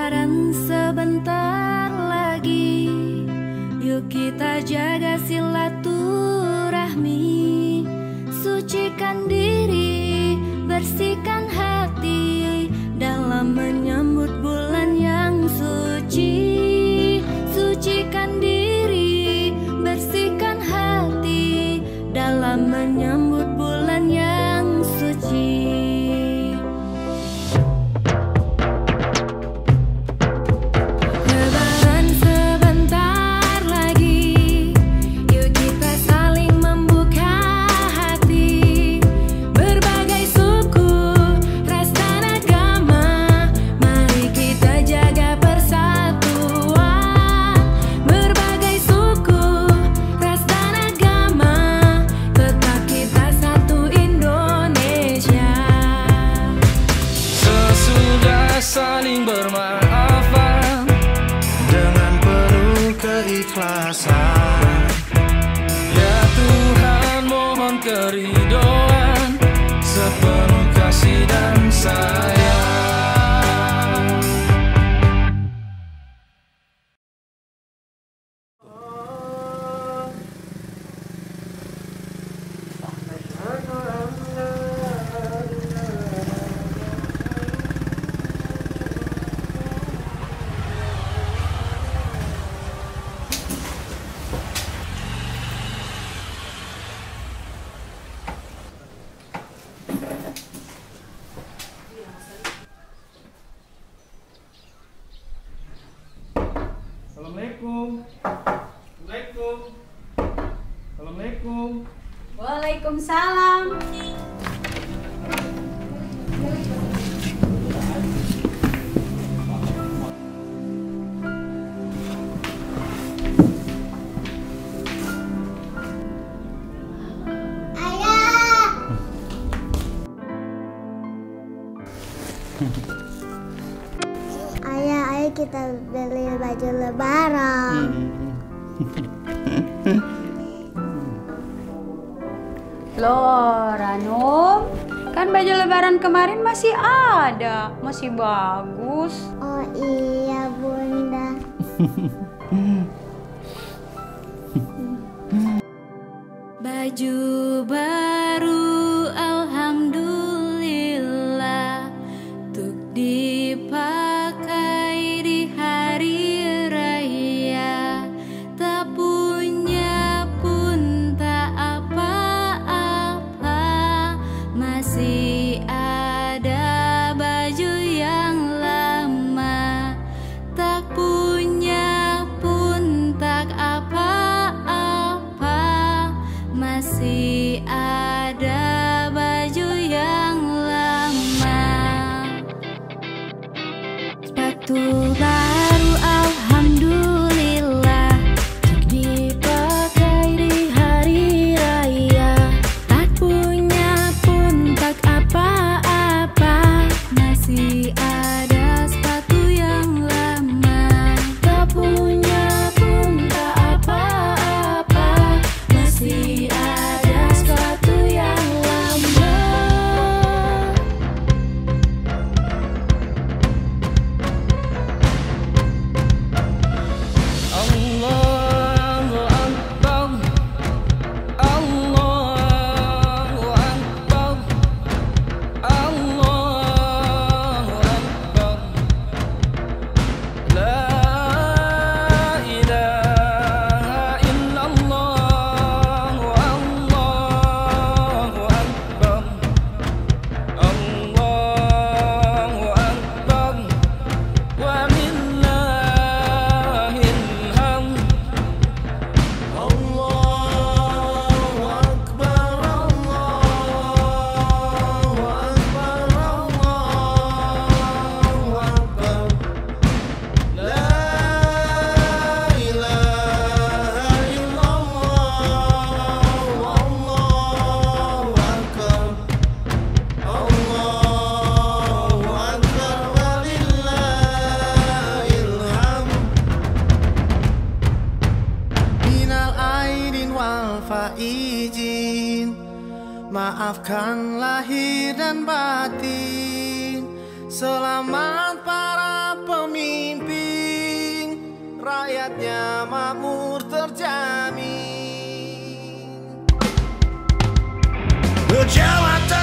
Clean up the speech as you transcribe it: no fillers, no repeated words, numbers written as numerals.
Lebaran sebentar lagi, yuk kita jaga silaturahmi. Sucikan diri, bersihkan hati dalam menyambut bulan yang suci. Sucikan diri, bersihkan hati dalam menyambut bulan yang suci. Saling bermaafan dengan penuh keikhlasan. Ya Tuhan, mohon keridhaan sepenuh kasih dan sayang. Assalamualaikum. Assalamualaikum. Waalaikumsalam. Ayah, ayo kita beli baju lebaran. Loh, Ranum, kan baju lebaran kemarin masih ada, masih bagus. Oh iya, Bunda. Baju baru, alhamdulillah, untuk dipakai di hari raya. Tak punya pun tak apa-apa, masih ada baju yang lama. Tak punya pun tak apa-apa, masih ada baju yang lama. Sepatu baru, alhamdulillah, untuk dipakai di hari raya. Tak punya pun tak apa-apa, masih ada sepatu yang lama. Tak punya pun tak apa-apa, masih ada sepatu yang lama. Allahu Akbar, Allahu Akbar, Allahu Akbar. La ilaha illallah, Allahu Akbar, Allahu Akbar, walillahil hamd. Allahu Akbar, Allahu Akbar, Allahu Akbar. La ilaha illallah, Allahu Akbar, Allahu Akbar, walillahil hamd. Minal aidin wal faizin, maafkan lahir dan batin. Selamat para pemimpin, rakyatnya makmur terjamin. Jawatan